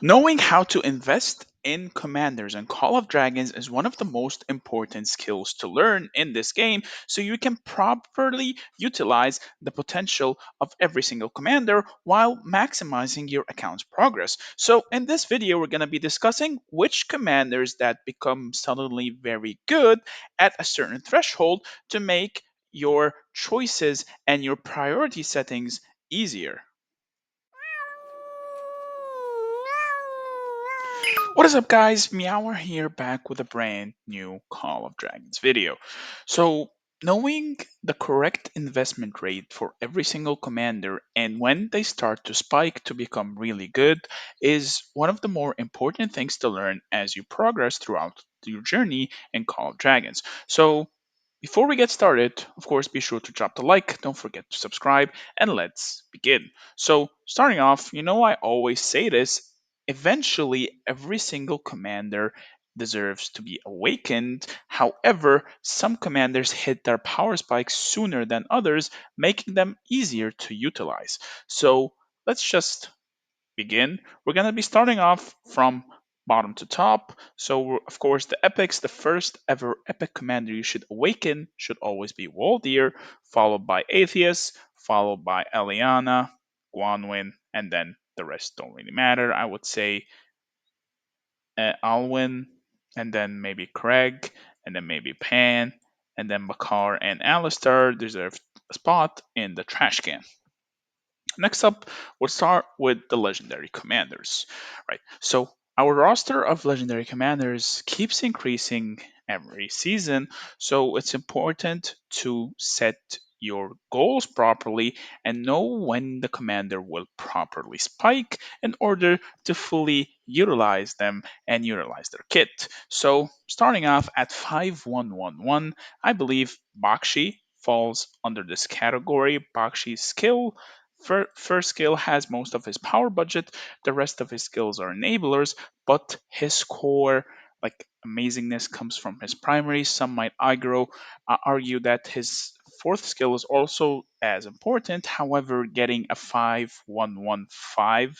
Knowing how to invest in commanders and Call of Dragons is one of the most important skills to learn in this game so you can properly utilize the potential of every single commander while maximizing your account's progress. So, in this video, we're going to be discussing which commanders that become suddenly very good at a certain threshold to make your choices and your priority settings easier. What is up, guys? Meower here, back with a brand new Call of Dragons video. So, knowing the correct investment rate for every single commander and when they start to spike to become really good is one of the more important things to learn as you progress throughout your journey in Call of Dragons. So, before we get started, of course, be sure to drop the like, don't forget to subscribe, and let's begin. So, starting off, I always say this, eventually every single commander deserves to be awakened. However, some commanders hit their power spikes sooner than others, making them easier to utilize. So, let's just begin. We're going to be starting off from bottom to top. So, of course, the epics, the first ever epic commander you should awaken should always be Waldir, followed by Atheist, followed by Eliana, Guanwin, and then the rest don't really matter. I would say Alwyn, and then maybe Craig, and then maybe Pan, and then Bakar and Alistair deserve a spot in the trash can. Next up, we'll start with the legendary commanders. Right. So our roster of legendary commanders keeps increasing every season, so it's important to set your goals properly and know when the commander will properly spike in order to fully utilize them and utilize their kit. So starting off at 5111, I believe Bakshi falls under this category. Bakshi's skill first skill has most of his power budget. The rest of his skills are enablers, but his core, like amazingness, comes from his primary. Some might argue that his fourth skill is also as important. However, getting a 5115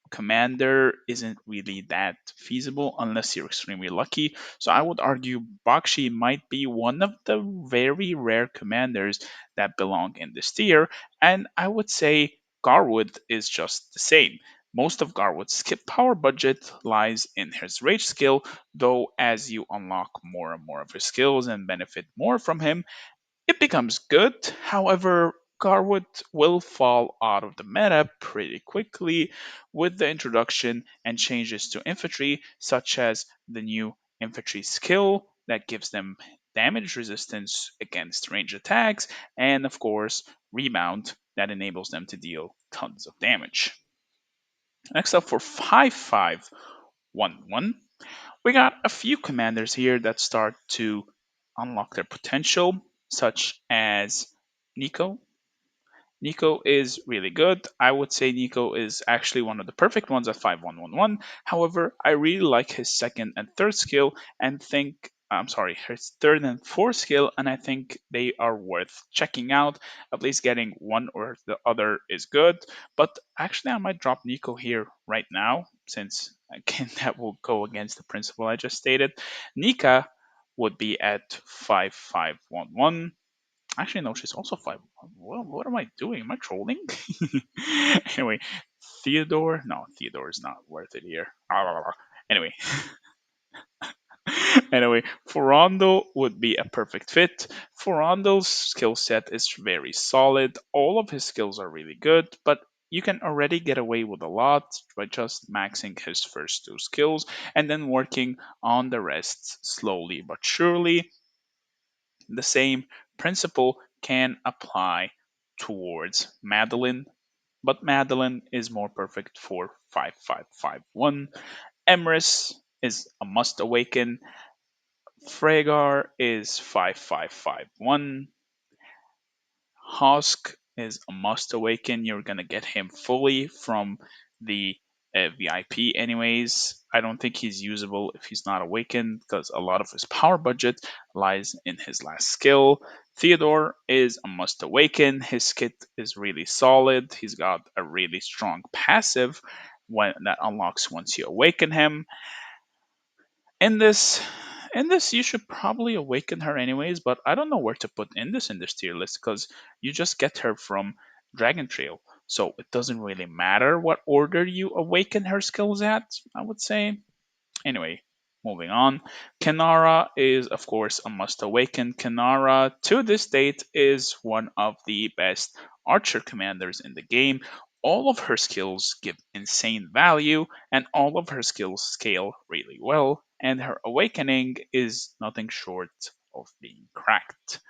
commander isn't really that feasible unless you're extremely lucky. So I would argue Bakshi might be one of the very rare commanders that belong in this tier, and I would say Garwood is just the same. Most of Garwood's skip power budget lies in his rage skill, though as you unlock more and more of his skills and benefit more from him, it becomes good. However, Garwood will fall out of the meta pretty quickly with the introduction and changes to infantry, such as the new infantry skill that gives them damage resistance against range attacks, and of course, rebound that enables them to deal tons of damage. Next up for 5511, we got a few commanders here that start to unlock their potential, such as Nico. Nico is really good. I would say Nico is actually one of the perfect ones at 5111. However, I really like his second and third skill and think I'm sorry, his third and fourth skill, and I think they are worth checking out. At least getting one or the other is good. But actually, I might drop Nico here right now, since again that will go against the principle I just stated. Nika would be at 5511. Actually, no, she's also 5. What am I doing? Am I trolling? Anyway, Theodore. No, Theodore is not worth it here. Anyway, anyway, Ferrando would be a perfect fit. Ferrando's skill set is very solid. All of his skills are really good, but you can already get away with a lot by just maxing his first two skills and then working on the rest slowly but surely. The same principle can apply towards Madeline, but Madeline is more perfect for 5551. Emrys is a must awaken. Fregar is 5551. Hosk is a must awaken. You're gonna get him fully from the VIP, anyways. I don't think he's usable if he's not awakened because a lot of his power budget lies in his last skill. Theodore is a must awaken. His kit is really solid. He's got a really strong passive. when that unlocks once you awaken him. In this in this you should probably awaken her anyways, but I don't know where to put in this tier list because you just get her from Dragon Trail. So it doesn't really matter what order you awaken her skills at, I would say. Anyway, moving on. Kanara is, of course, a must awaken. Kanara, to this date, is one of the best archer commanders in the game. All of her skills give insane value, and all of her skills scale really well, and her awakening is nothing short of being cracked.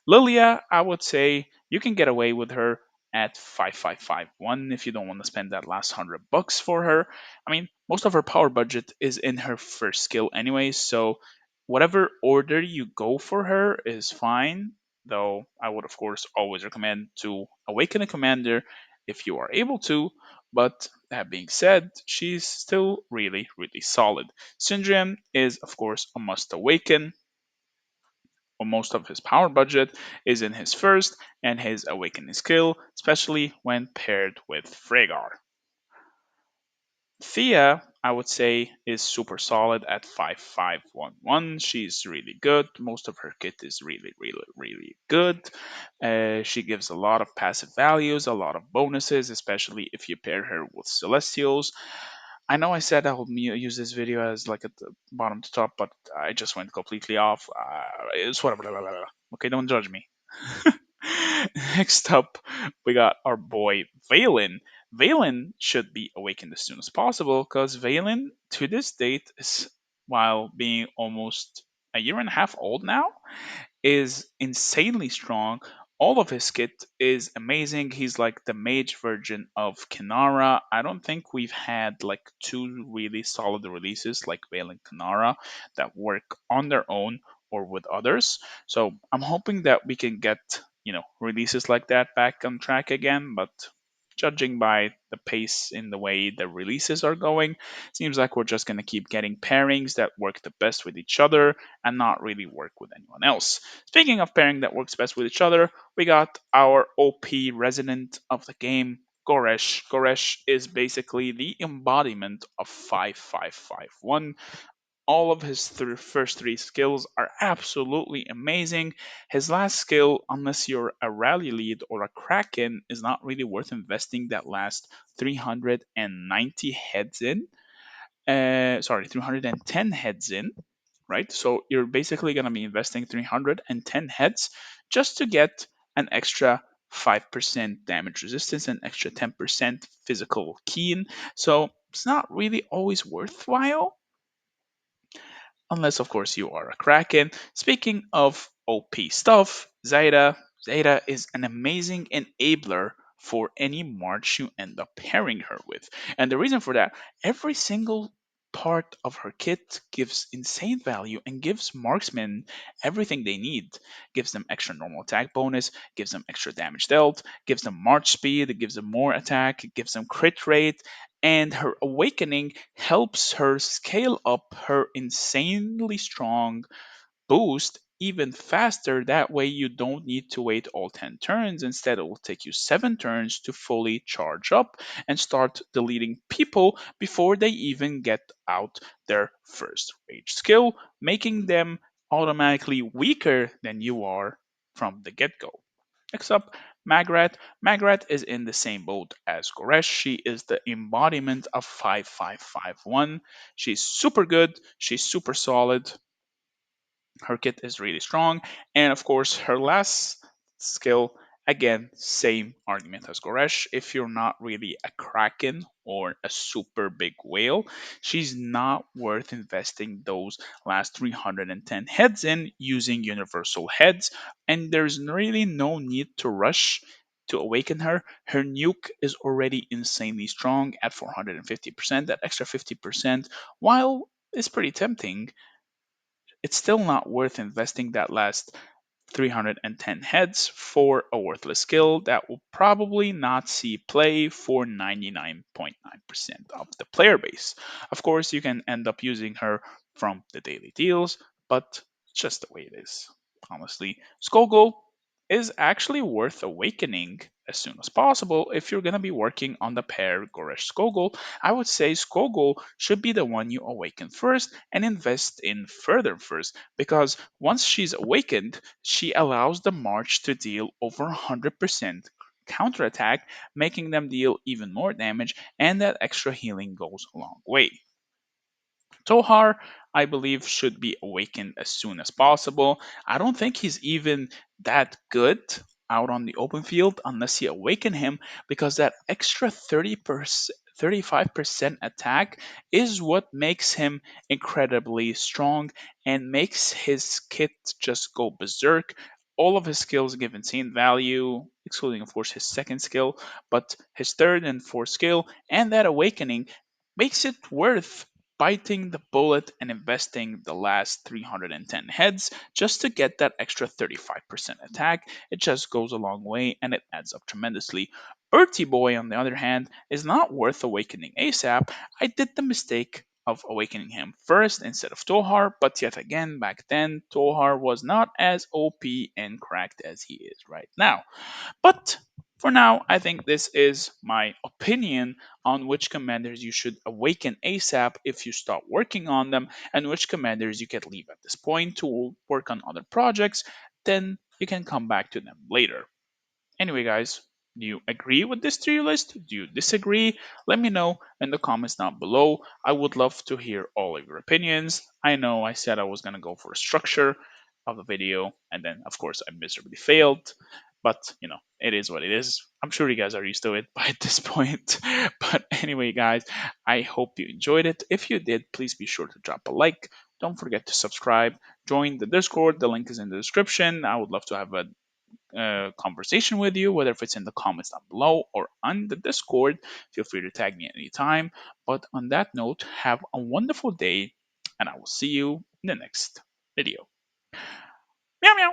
Lilia, I would say you can get away with her at 5551 if you don't want to spend that last $100 for her. I mean, most of her power budget is in her first skill anyway, so whatever order you go for her is fine. Though I would, of course, always recommend to awaken a commander if you are able to. But that being said, she's still really, really solid. Syndrium is, of course, a must awaken, or most of his power budget is in his first and his awakening skill, especially when paired with Freygar. Thea, I would say, is super solid at 5511. She's really good. Most of her kit is really, really, really good. She gives a lot of passive values, a lot of bonuses, especially if you pair her with Celestials. I know I said I would use this video as like at the bottom to top, but I just went completely off. It's whatever. Blah, blah, blah, blah. Okay, don't judge me. Next up, we got our boy Valen. Valen should be awakened as soon as possible because Valen, to this date, is, while being almost a year and a half old now, is insanely strong. All of his kit is amazing. He's like the mage version of Kinara. I don't think we've had like two really solid releases like Vale and Kinara that work on their own or with others. So I'm hoping that we can get, releases like that back on track again, but judging by the pace in the way the releases are going, seems like we're just going to keep getting pairings that work the best with each other and not really work with anyone else. Speaking of pairing that works best with each other, we got our OP resident of the game, Goresh. Goresh is basically the embodiment of 5551. All of his first three skills are absolutely amazing. His last skill, unless you're a rally lead or a kraken, is not really worth investing that last 390 heads in. Sorry, 310 heads in, right? So you're basically going to be investing 310 heads just to get an extra 5% damage resistance and extra 10% physical keen. So it's not really always worthwhile unless of course you are a kraken. Speaking of OP stuff, Zeta is an amazing enabler for any march you end up pairing her with. And the reason for that, every single part of her kit gives insane value and gives marksmen everything they need. Gives them extra normal attack bonus, gives them extra damage dealt, gives them march speed, it gives them more attack, it gives them crit rate, and her awakening helps her scale up her insanely strong boost even faster. That way, you don't need to wait all 10 turns. Instead, it will take you 7 turns to fully charge up and start deleting people before they even get out their first rage skill, making them automatically weaker than you are from the get go. Next up, Magrat. Magrat is in the same boat as Goresh. She is the embodiment of 5551. She's super good, she's super solid, her kit is really strong, and of course, her last skill, again, same argument as Goresh. If you're not really a kraken or a super big whale, she's not worth investing those last 310 heads in using universal heads, and there's really no need to rush to awaken her. Her nuke is already insanely strong at 450%. That extra 50%, while it's pretty tempting, it's still not worth investing that last 310 heads for a worthless skill that will probably not see play for 99.9% of the player base. Of course, you can end up using her from the daily deals, but it's just the way it is. Honestly, Skogul is actually worth awakening as soon as possible. If you're going to be working on the pair Goresh Skogul, I would say Skogul should be the one you awaken first and invest in further first, because once she's awakened, she allows the March to deal over 100% counterattack, making them deal even more damage, and that extra healing goes a long way. Tohar, I believe, should be awakened as soon as possible. I don't think he's even that good out on the open field unless you awaken him, because that extra 30%, 35% attack is what makes him incredibly strong and makes his kit just go berserk. All of his skills give insane value, excluding, of course, his second skill, but his third and fourth skill and that awakening makes it worth biting the bullet and investing the last 310 heads just to get that extra 35% attack. It just goes a long way and it adds up tremendously. Bertie Boy, on the other hand, is not worth awakening ASAP. I did the mistake of awakening him first instead of Tohar, but yet again, back then, Tohar was not as OP and cracked as he is right now. But for now, I think this is my opinion on which commanders you should awaken ASAP if you start working on them, and which commanders you can leave at this point to work on other projects. Then you can come back to them later. Anyway, guys, do you agree with this tier list? Do you disagree? Let me know in the comments down below. I would love to hear all of your opinions. I know I said I was going to go for a structure of the video, and then, of course, I miserably failed. But, it is what it is. I'm sure you guys are used to it by this point. But anyway, guys, I hope you enjoyed it. If you did, please be sure to drop a like. Don't forget to subscribe. Join the Discord. The link is in the description. I would love to have a conversation with you, whether if it's in the comments down below or on the Discord. Feel free to tag me at any time. But on that note, have a wonderful day, and I will see you in the next video. Meow meow.